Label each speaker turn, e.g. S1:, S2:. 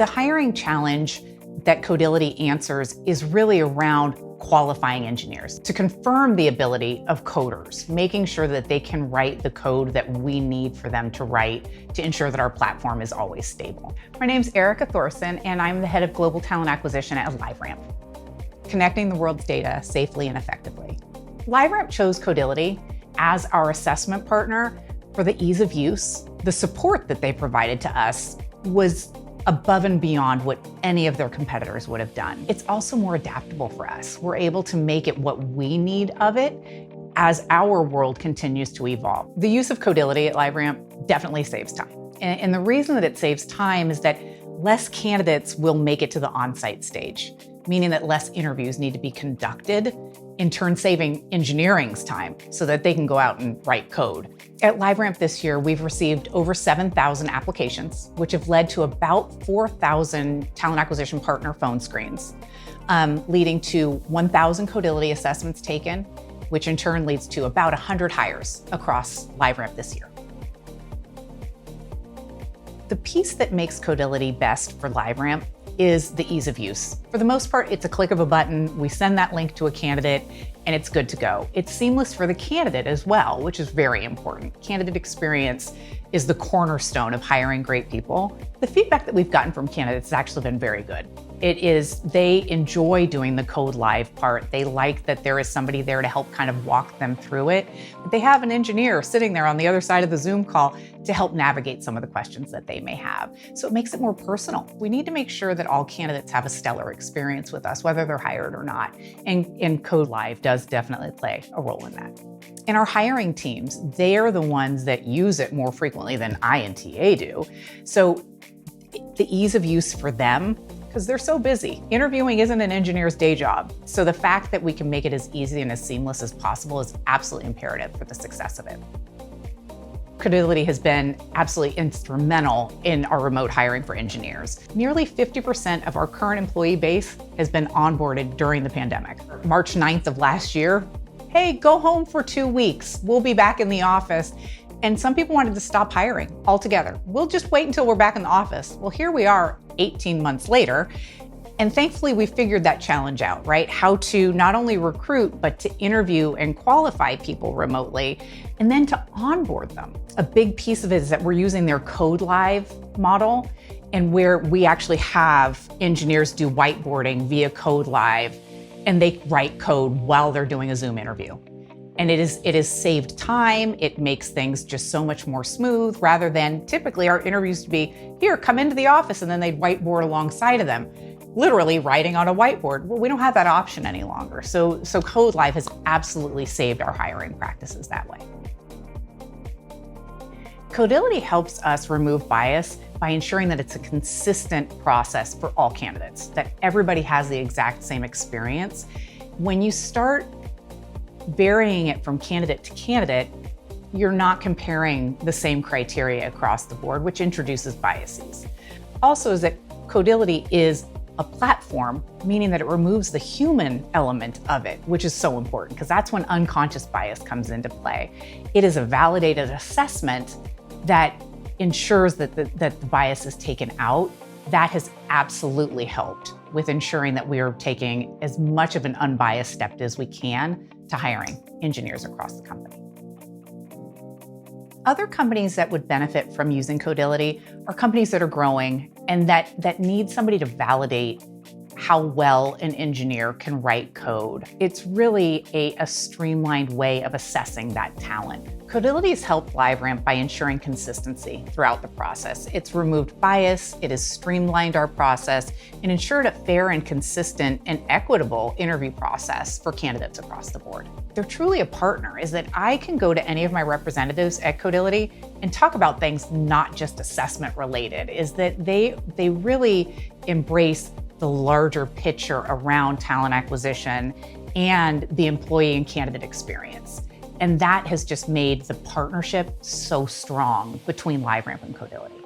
S1: The hiring challenge that Codility answers is really around qualifying engineers to confirm the ability of coders, making sure that they can write the code that we need for them to write to ensure that our platform is always stable. My name's Erica Thorson, and I'm the head of global talent acquisition at LiveRamp, connecting the world's data safely and effectively. LiveRamp chose Codility as our assessment partner for the ease of use. The support that they provided to us was above and beyond what any of their competitors would have done. It's also more adaptable for us. We're able to make it what we need of it as our world continues to evolve. The use of Codility at LiveRamp definitely saves time. And the reason that it saves time is that less candidates will make it to the on-site stage, meaning that less interviews need to be conducted, in turn saving engineering's time so that they can go out and write code. At LiveRamp this year, we've received over 7,000 applications, which have led to about 4,000 talent acquisition partner phone screens, leading to 1,000 Codility assessments taken, which in turn leads to about 100 hires across LiveRamp this year. The piece that makes Codility best for LiveRamp is the ease of use. For the most part, it's a click of a button. We send that link to a candidate and it's good to go. It's seamless for the candidate as well, which is very important. Candidate experience is the cornerstone of hiring great people. The feedback that we've gotten from candidates has actually been very good. They enjoy doing the code live part. They like that there is somebody there to help kind of walk them through it. But they have an engineer sitting there on the other side of the Zoom call to help navigate some of the questions that they may have. So it makes it more personal. We need to make sure that all candidates have a stellar experience with us, whether they're hired or not. And Code Live does definitely play a role in that. In our hiring teams, they are the ones that use it more frequently than I and TA do. So the ease of use for them, because they're so busy. Interviewing isn't an engineer's day job. So the fact that we can make it as easy and as seamless as possible is absolutely imperative for the success of it. Codility has been absolutely instrumental in our remote hiring for engineers. Nearly 50% of our current employee base has been onboarded during the pandemic. March 9th of last year, hey, go home for 2 weeks. We'll be back in the office. And some people wanted to stop hiring altogether. We'll just wait until we're back in the office. Well, here we are 18 months later. And thankfully, we figured that challenge out, right? How to not only recruit, but to interview and qualify people remotely, and then to onboard them. A big piece of it is that we're using their Code Live model, and where we actually have engineers do whiteboarding via Code Live, and they write code while they're doing a Zoom interview. And it has saved time. It makes things just so much more smooth rather than typically our interviews to be, here, come into the office, and then they'd whiteboard alongside of them, literally writing on a whiteboard. Well, we don't have that option any longer. So Code Live has absolutely saved our hiring practices that way. Codility helps us remove bias by ensuring that it's a consistent process for all candidates, that everybody has the exact same experience. When you start varying it from candidate to candidate, you're not comparing the same criteria across the board, which introduces biases. Also is that Codility is a platform, meaning that it removes the human element of it, which is so important because that's when unconscious bias comes into play. It is a validated assessment that ensures that the bias is taken out. That has absolutely helped with ensuring that we are taking as much of an unbiased step as we can to hiring engineers across the company. Other companies that would benefit from using Codility are companies that are growing and that need somebody to validate how well an engineer can write code. It's really a streamlined way of assessing that talent. Codility has helped LiveRamp by ensuring consistency throughout the process. It's removed bias, it has streamlined our process, and ensured a fair and consistent and equitable interview process for candidates across the board. They're truly a partner, is that I can go to any of my representatives at Codility and talk about things not just assessment related, is that they really embrace the larger picture around talent acquisition and the employee and candidate experience. And that has just made the partnership so strong between LiveRamp and Codility.